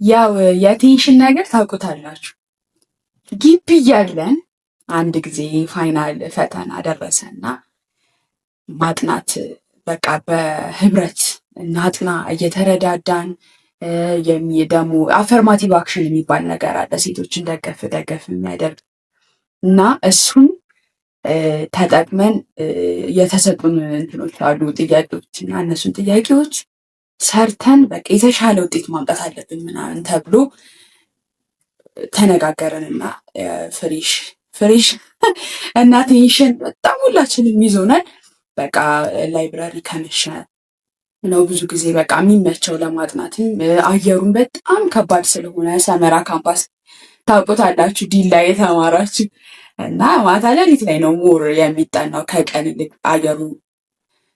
ያው የቴንሽን ነገር ታውቁታላችሁ። ግቢ እያለን አንድ ጊዜ ፋይናል ፈተና ደረሰና ማጥናት በቃ በህብረት እናጥና እየተረዳዳን ደግሞ አፈርማቲቭ አክሽን የሚባል ነገር አለ፣ ሴቶችን ደገፍ ደገፍ የሚያደርግ እና እሱን ተጠቅመን የተሰጡን እንትኖች አሉ ጥያቄዎች እና እነሱን ጥያቄዎች ሰርተን በቃ የተሻለ ውጤት ማምጣት አለብን ምናምን ተብሎ ተነጋገርንና ፍሬሽ እና ቴንሽን በጣም ሁላችንም ይዞናል። በቃ ላይብራሪ ከመሸ ነው ብዙ ጊዜ በቃ የሚመቸው ለማጥናትም አየሩን በጣም ከባድ ስለሆነ ሰመራ ካምፓስ ታውቁታላችሁ፣ ዲላ የተማራችሁ እና ማታ ሌሊት ላይ ነው ሞር የሚጠናው ከቀን ይልቅ አየሩ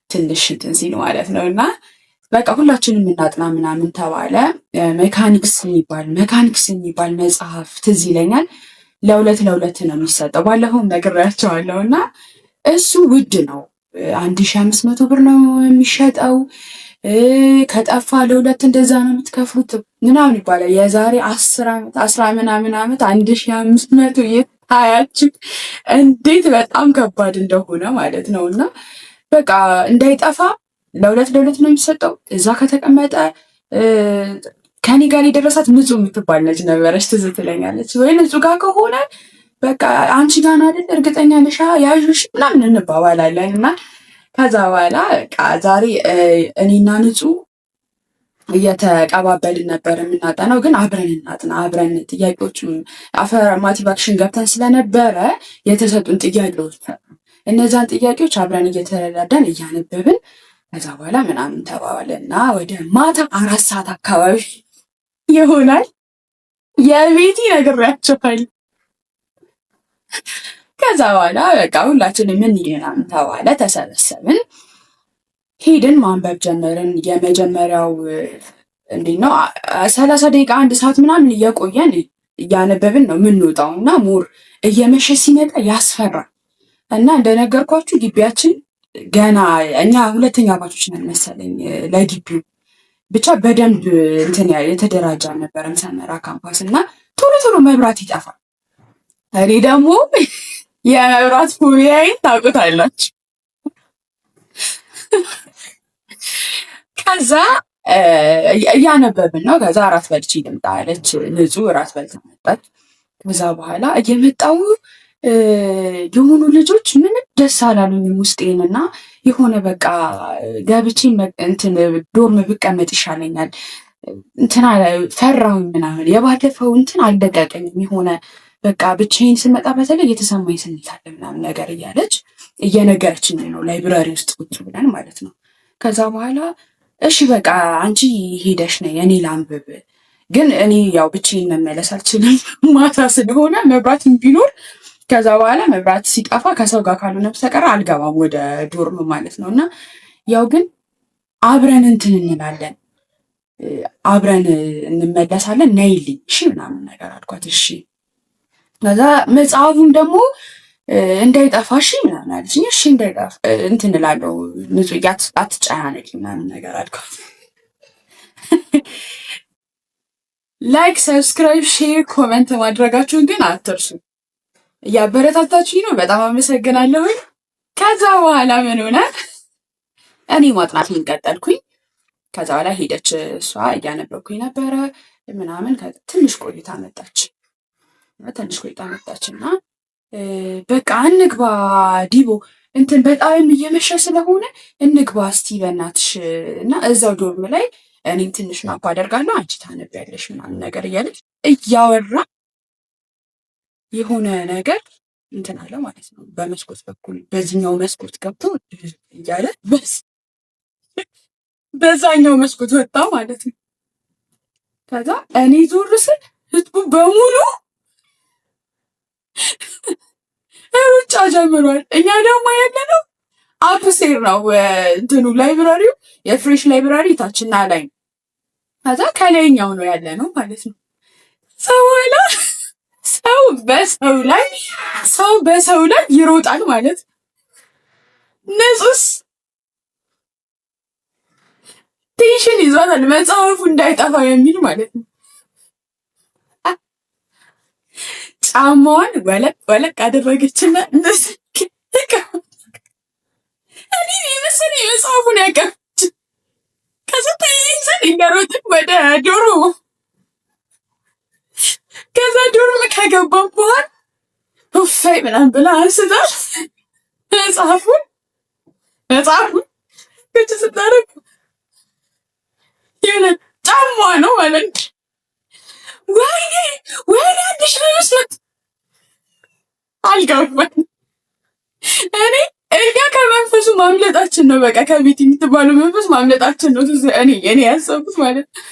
ትንሽ እንትን ሲል ማለት ነው። እና በቃ ሁላችንም እናጥና ምናምን ተባለ። ሜካኒክስ የሚባል መጽሐፍ ትዝ ይለኛል። ለሁለት ነው የሚሰጠው። ባለፈው ነግሬያቸዋለሁ። እና እሱ ውድ ነው፣ 1500 ብር ነው የሚሸጠው። ከጠፋ ለሁለት እንደዛ ነው የምትከፍሉት ምናምን ይባላል። የዛሬ 10 ምናምን ዓመት 1500 ይታያችሁ እንዴት በጣም ከባድ እንደሆነ ማለት ነው። እና በቃ እንዳይጠፋ ለሁለት ነው የሚሰጠው። እዛ ከተቀመጠ ከኔ ጋር የደረሳት ንጹህ የምትባል ልጅ ነበረች፣ ትዝ ትለኛለች። ወይ ንጹህ ጋር ከሆነ በቃ አንቺ ጋር አይደል እርግጠኛ ነሽ ያዥሽ ምናምን እንባባላለን። እና ከዛ በኋላ በቃ ዛሬ እኔና ንጹህ እየተቀባበልን ነበር የምናጠናው። ግን አብረን እናጥና አብረን ጥያቄዎችም አፈርማቲቭ አክሽን ገብተን ስለነበረ የተሰጡን ጥያቄዎች እነዛን ጥያቄዎች አብረን እየተረዳዳን እያነበብን ከዛ በኋላ ምናምን ተባባለና ወደ ማታ 4 ሰዓት አካባቢ ይሆናል የቤቲ ነግሬያቸዋለሁ። ከዛ በኋላ በቃ ሁላችንም ምን ምናምን ተባለ፣ ተሰበሰብን፣ ሄድን፣ ማንበብ ጀመርን። የመጀመሪያው እንዴት ነው 30 ደቂቃ 1 ሰዓት ምናምን እየቆየን እያነበብን ነው የምንወጣው። እና ሞር እየመሸ ሲመጣ ያስፈራል። እና እንደነገርኳችሁ ግቢያችን ገና እኛ 2ኛ ባቾች ነን መሰለኝ ለግቢው ብቻ በደንብ እንትን የተደራጀ አልነበረም ሰመራ ካምፓስ። እና ቶሎ መብራት ይጠፋል። እኔ ደግሞ የመብራት ፎቢያዬን ታውቁታላችሁ። ከዛ እያነበብን ነው። ከዛ እራት በልቼ ልምጣ አለች ንጹህ፣ እራት በልታ መጣች። ከዛ በኋላ እየመጣው የሆኑ ልጆች ምንም ደስ አላሉኝም ውስጤን። እና የሆነ በቃ ገብቼ እንትን ዶርም ብቀመጥ ይሻለኛል እንትን ፈራሁኝ ምናምን። የባለፈው እንትን አልደቀቀኝም። የሆነ በቃ ብቻዬን ስመጣ በተለይ የተሰማኝ ስሜት አለ ምናምን ነገር እያለች እየነገረችኝ ነው፣ ላይብራሪ ውስጥ ቁጭ ብለን ማለት ነው። ከዛ በኋላ እሺ በቃ አንቺ ሄደሽ ነይ እኔ ላንብብ፣ ግን እኔ ያው ብቻዬን መመለስ አልችልም ማታ ስለሆነ መብራት ቢኖር ከዛ በኋላ መብራት ሲጠፋ ከሰው ጋር ካልሆነ በስተቀር አልገባም ወደ ዶርም ማለት ነው። እና ያው ግን አብረን እንትን እንላለን፣ አብረን እንመለሳለን፣ ነይልኝ እሺ ምናምን ነገር አልኳት። እሺ ከዛ መጽሐፉም ደግሞ እንዳይጠፋ እሺ ምናምን አለችኝ። እሺ እንዳይጠፋ እንትን እላለሁ ንጹህ አትጨናነቂ ምናምን ነገር አልኳት። ላይክ፣ ሰብስክራይብ፣ ሼር፣ ኮመንት ማድረጋችሁን ግን አትርሱ። እያበረታታችሁኝ ነው፣ በጣም አመሰግናለሁ። ከዛ በኋላ ምን ሆነ እኔ ማጥናቴን ቀጠልኩኝ። ከዛ በኋላ ሄደች እሷ፣ እያነበብኩኝ ነበረ ምናምን። ትንሽ ቆይታ መጣች እና በቃ እንግባ ዲቦ እንትን በጣም እየመሸ ስለሆነ እንግባ እስቲ በእናትሽ እና እዛው ዶርም ላይ እኔም ትንሽ ናፕ አደርጋለሁ አንቺ ታነቢያለሽ ምናምን ነገር እያለች እያወራ የሆነ ነገር እንትን አለ ማለት ነው። በመስኮት በኩል በዚህኛው መስኮት ገብቶ እያለ በዛኛው መስኮት ወጣ ማለት ነው። ከዛ እኔ ዞር ስል ህዝቡ በሙሉ ሩጫ ጀምሯል። እኛ ደግሞ ያለነው አፕስቴር ነው እንትኑ ላይብራሪው፣ የፍሬሽ ላይብራሪ ታችና ላይ ነው። ከዛ ከላይኛው ነው ያለነው ማለት ነው። ሰው በሰው ላይ ይሮጣል ማለት ንጹስ ቴንሽን ይዟታል፣ መጽሐፉ እንዳይጠፋ የሚል ማለት ነው። ጫማዋን ወለቅ ወለቅ አደረገችና እንደዚህ እኔ የመሰለኝ መጽሐፉን ያቀፈች። ከዛ ተያይዘን እየሮጥን ወደ ዶሮ ከዛ ዶርም ከገባን በኋላ ውፋይ ምናምን ብላ አንስታ መጽሐፉን ግጭ ስታደርግ የሆነ ጫማ ነው ማለት ነው። ወይኔ 1500 አልገባኝ። እኛ ከመንፈሱ ማምለጣችን ነው። በቃ ከቤት የምትባለው መንፈስ ማምለጣችን ነው እኔ ያሰብኩት ማለት ነው።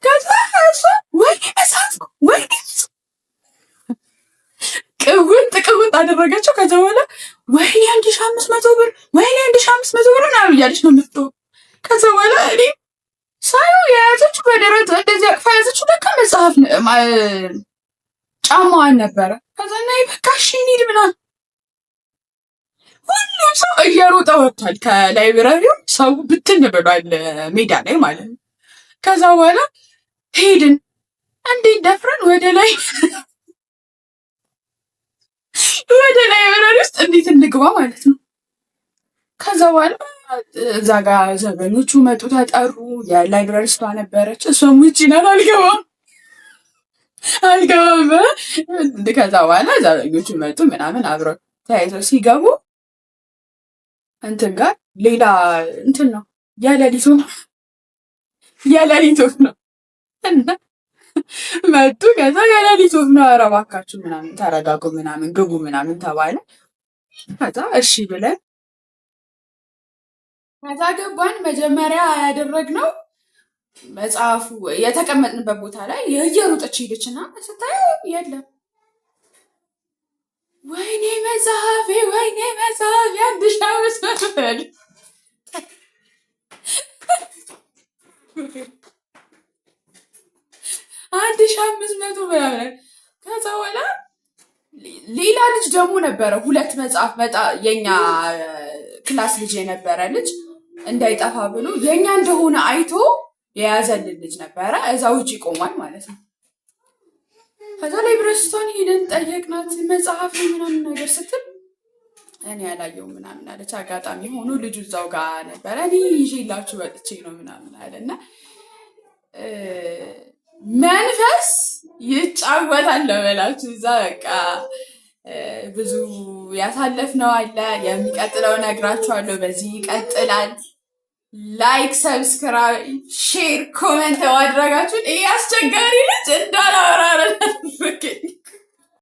ከዛ እሷ ወይኔ መጽሐፍ ወይኔ ቅውጥ አደረገችው። ከዛ በኋላ ወይኔ 1500 ብር ወይኔ 1500 ብር ምናምን እያለች ነው የምትተው። ከዛ በኋላ እኔ ሳየው የያዘችው በደረት እንደዚህ አቅፋ ያዘችው ለካ መጽሐፍ ጫማዋን ነበረ። ከዛ ናይ በቃ እሺ እንሂድ ምናምን ሁሉም ሰው እየሮጠ ወጥቷል። ከላይብረሪው ሰው ብትን ብሏል ሜዳ ላይ ማለት ነው። ከዛ በኋላ ሄድን። እንዴት ደፍረን ወደ ላይብረሪ ውስጥ እንዴት እንግባ ማለት ነው። ከዛ በኋላ እዛ ጋር ዘበኞቹ መጡ፣ ተጠሩ። የላይብረሪስቷ ነበረች፣ እሷም ውጭ ናት፣ አልገባም። ከዛ በኋላ ዘበኞቹ መጡ ምናምን አብረው ተያይዘው ሲገቡ እንትን ጋር ሌላ እንትን ነው የሌሊት ወፍ ነው እና መጡ። ከዛ የሌሊት ወፍ ነው፣ ኧረ እባካችሁ ምናምን ተረጋጉ ምናምን ግቡ ምናምን ተባለ። ከዛ እሺ ብለን ከዛ ገባን። መጀመሪያ ያደረግነው መጽሐፉ የተቀመጥንበት ቦታ ላይ እየሮጠች ሄደችና ስታየው የለም። ወይኔ መጽሐፌ 1500 ብር 1500 ብር። ከዛ በኋላ ሌላ ልጅ ደግሞ ነበረ፣ ሁለት መጽሐፍ የኛ ክላስ ልጅ የነበረ ልጅ እንዳይጠፋ ብሎ የኛ እንደሆነ አይቶ የያዘልን ልጅ ነበረ። እዛ ውጭ ቆሟል ማለት ነው። ከዛ ላይብረሪስቷን ሄደን ጠየቅናት፣ መጽሐፍ ምናምን ነገር ስትል እኔ ያላየው ምናምን አለች። አጋጣሚ ሆኖ ልጁ እዛው ጋር ነበረ። እኔ ይዤላችሁ ወጥቼ ነው ምናምን አለና መንፈስ ይጫወታል ለበላችሁ። እዛ በቃ ብዙ ያሳለፍነው አለ። የሚቀጥለው ነግራችኋለሁ። በዚህ ይቀጥላል። ላይክ፣ ሰብስክራይብ፣ ሼር፣ ኮሜንት ማድረጋችሁን ይህ አስቸጋሪ ልጅ እንዳላ